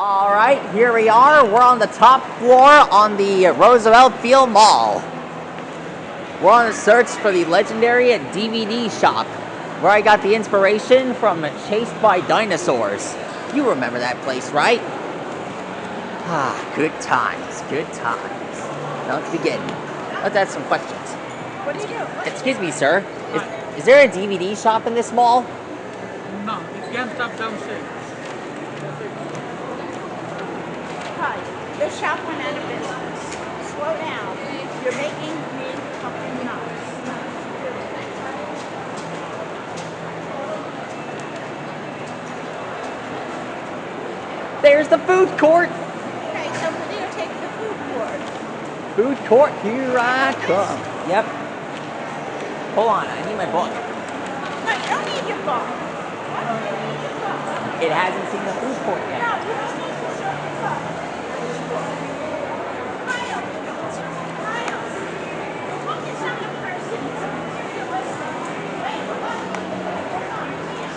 All right, here we are. We're on the top floor on the Roosevelt Field Mall. We're on a search for the legendary DVD shop, where I got the inspiration from Chased by Dinosaurs. You remember that place, right? Ah, good times, good times. Now let's begin. Let's ask some questions. What do you do? Excuse me, sir. Is there a DVD shop in this mall? No, it's GameStop downstairs. Hi, the shop went out of business. Slow down. You're making me fucking nuts. There's the food court. Okay, so videotape the food court. Food court, here I come. Yep. Hold on, I need my book. No, you don't need your book. Why don't you need your book? It hasn't seen the food court No, yet. you don't need to show your book. Kyle, Kyle, the book is not a person. If you're listening. Wait, what? Hold on, here.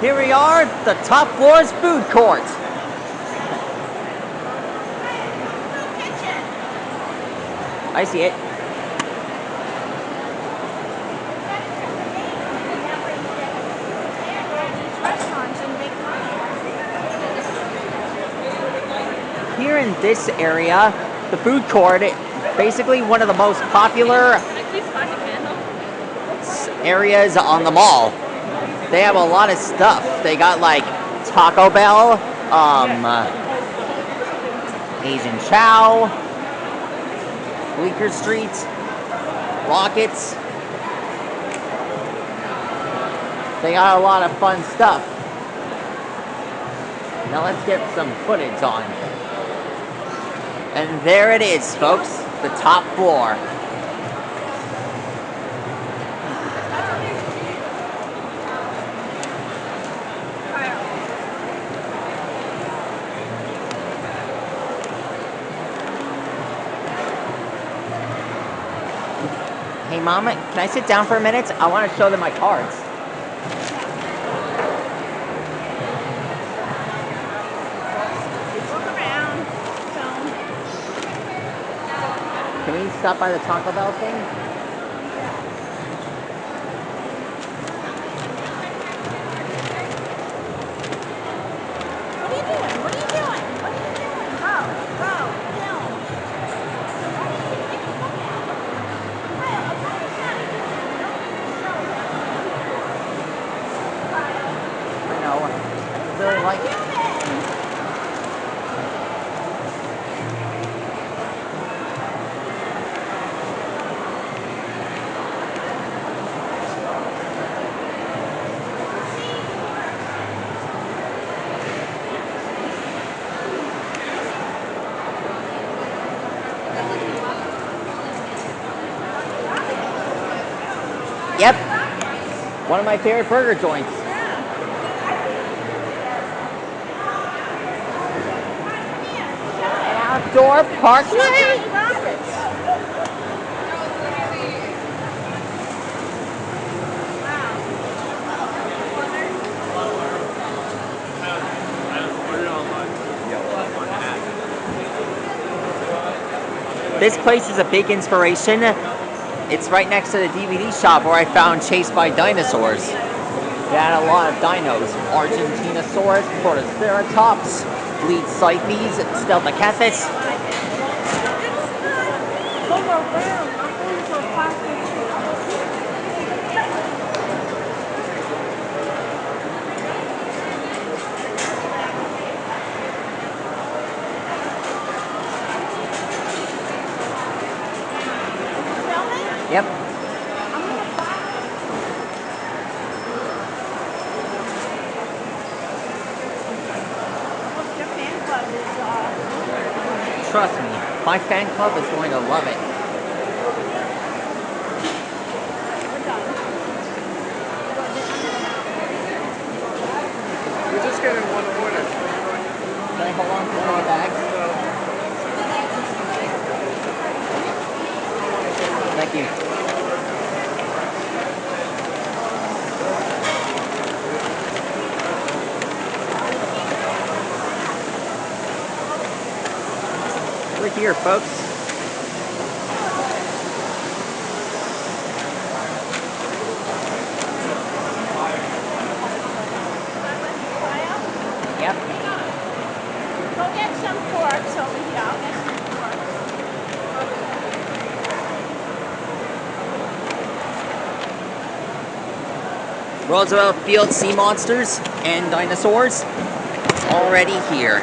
Here we are, the top floor's food court. Kitchen. I see it. Restaurants and make money. Here in this area, the food court, basically one of the most popular areas on the mall. They have a lot of stuff. They got like Taco Bell, Asian Chow, Bleecker Street, Rockets. They got a lot of fun stuff. Now let's get some footage on. And there it is, folks, the top floor. Hey, Mama, can I sit down for a minute? I want to show them my cards. Look around. Film. Can we stop by the Taco Bell thing? What are you doing? What are you doing? What are you doing? Go, go, film. Kyle, I'm not excited. You don't need to show them. Kyle, I know. I really like it. human. Yep. One of my favorite burger joints. An outdoor parkway. This place is a big inspiration. It's right next to the DVD shop where I found Chased by Dinosaurs. They had a lot of dinos. Argentinosaurus, Protoceratops, Bleedcythes, Stelmacathus. Yep. trust me, my fan club is going to love it. We're done. We're just getting one order. Can I hold on to one of the bags? Thank you. We're here, folks. Yep. Go get some forks over here. I'll get some forks. Roosevelt Field sea monsters and dinosaurs already here.